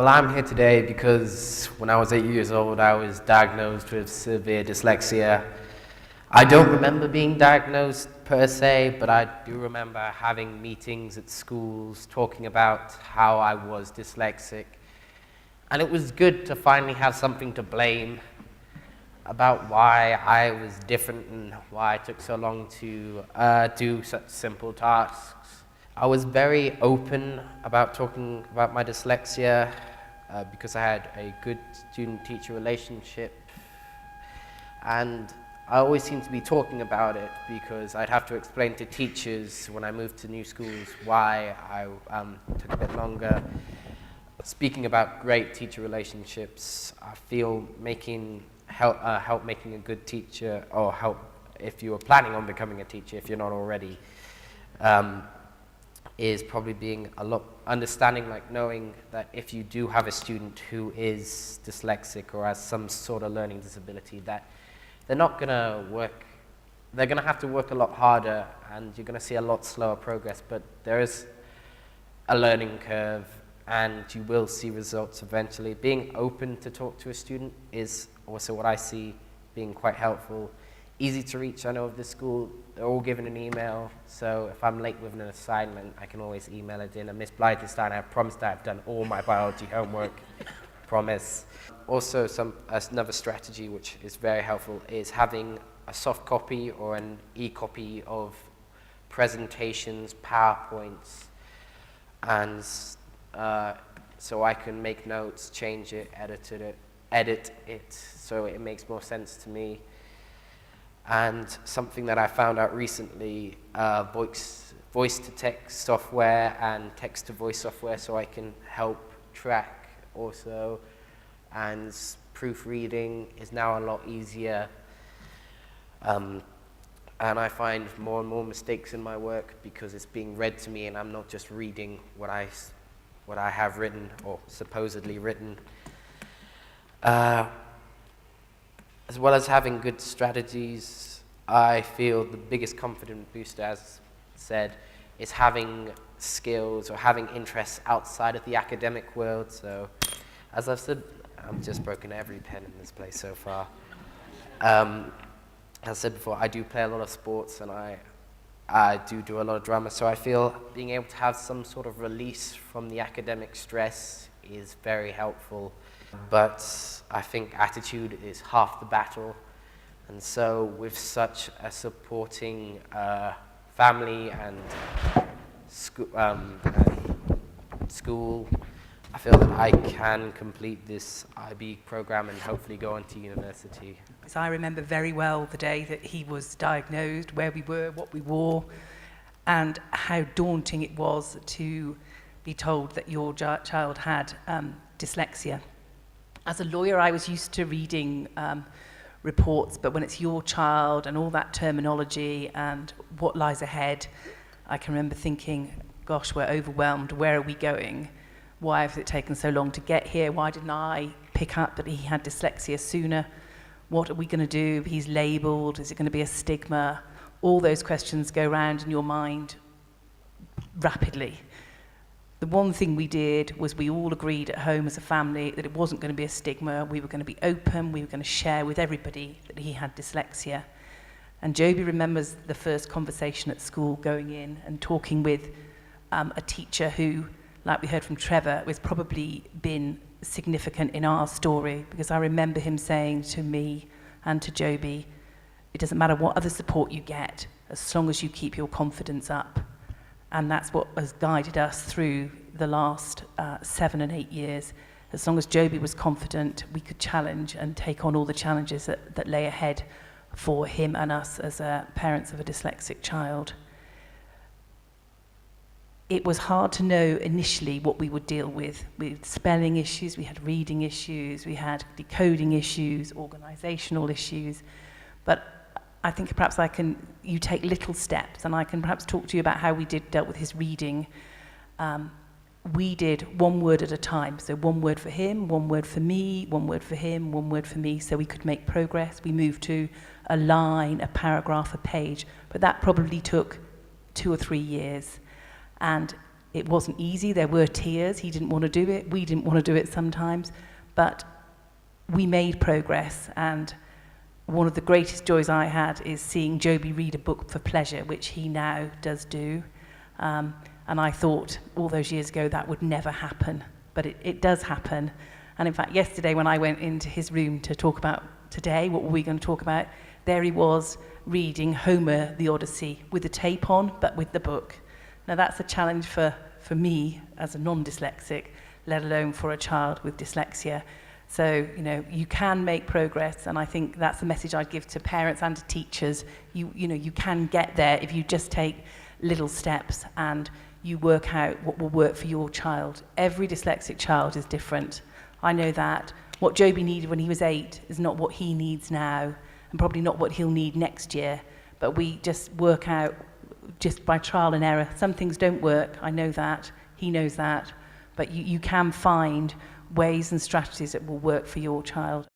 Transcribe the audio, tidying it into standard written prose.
Well, I'm here today because when I was 8 years old, I was diagnosed with severe dyslexia. I don't remember being diagnosed per se, but I do remember having meetings at schools talking about how I was dyslexic. And it was good to finally have something to blame about why I was different and why it took so long to do such simple tasks. I was very open about talking about my dyslexia because I had a good student-teacher relationship, and I always seemed to be talking about it because I'd have to explain to teachers when I moved to new schools why I took a bit longer. Speaking about great teacher relationships, I feel help making a good teacher, or help if you are planning on becoming a teacher, if you're not already, is probably being understanding, like knowing that if you do have a student who is dyslexic or has some sort of learning disability, that they're not going to work, they're going to have to work a lot harder and you're going to see a lot slower progress, but there is a learning curve and you will see results eventually. Being open to talk to a student is also what I see being quite helpful. Easy to reach. I know of this school, they're all given an email, so if I'm late with an assignment, I can always email it in. And Miss Blythenstein, I promise that I've done all my biology homework, promise. Also, another strategy which is very helpful is having a soft copy or an e-copy of presentations, PowerPoints, and so I can make notes, change it, edit it, so it makes more sense to me. And something that I found out recently, voice-to-text software and text-to-voice software, so I can help track also. And proofreading is now a lot easier. And I find more and more mistakes in my work because it's being read to me and I'm not just reading what I have written or supposedly written. As well as having good strategies, I feel the biggest confidence booster, as said, is having skills or having interests outside of the academic world. So, as I've said, I've just broken every pen in this place so far. As I said before, I do play a lot of sports and I do a lot of drama, so I feel being able to have some sort of release from the academic stress is very helpful. But I think attitude is half the battle, and so with such a supporting family and school, I feel that I can complete this IB program and hopefully go on to university. So I remember very well the day that he was diagnosed, where we were, what we wore, and how daunting it was to be told that your child had dyslexia. As a lawyer, I was used to reading reports, but when it's your child and all that terminology and what lies ahead, I can remember thinking, gosh, we're overwhelmed. Where are we going? Why has it taken so long to get here? Why didn't I pick up that he had dyslexia sooner? What are we going to do? He's labelled. Is it going to be a stigma? All those questions go round in your mind rapidly. The one thing we did was we all agreed at home as a family that it wasn't going to be a stigma. We were going to be open. We were going to share with everybody that he had dyslexia. And Joby remembers the first conversation at school, going in and talking with a teacher who, like we heard from Trevor, was probably been significant in our story, because I remember him saying to me and to Joby, it doesn't matter what other support you get, as long as you keep your confidence up. And that's what has guided us through the last 7 and 8 years. As long as Joby was confident, we could challenge and take on all the challenges that lay ahead for him and us as parents of a dyslexic child. It was hard to know initially what we would deal with. We had spelling issues, we had reading issues, we had decoding issues, organisational issues. But I think perhaps you take little steps, and I can perhaps talk to you about how we dealt with his reading. We did one word at a time, so one word for him, one word for me, one word for him, one word for me, so we could make progress. We moved to a line, a paragraph, a page, but that probably took 2 or 3 years. And it wasn't easy. There were tears. He didn't want to do it. We didn't want to do it sometimes. But we made progress. And one of the greatest joys I had is seeing Joby read a book for pleasure, which he now does do. And I thought all those years ago that would never happen. But it does happen. And in fact, yesterday when I went into his room to talk about today, what were we going to talk about, there he was reading Homer, the Odyssey, with the tape on, but with the book. Now that's a challenge for me as a non-dyslexic, let alone for a child with dyslexia. So, you know, you can make progress, and I think that's the message I'd give to parents and to teachers. You know, you can get there if you just take little steps and you work out what will work for your child. Every dyslexic child is different. I know that. What Joby needed when he was 8 is not what he needs now, and probably not what he'll need next year. But we just work out just by trial and error. Some things don't work, I know that, he knows that, but you can find ways and strategies that will work for your child.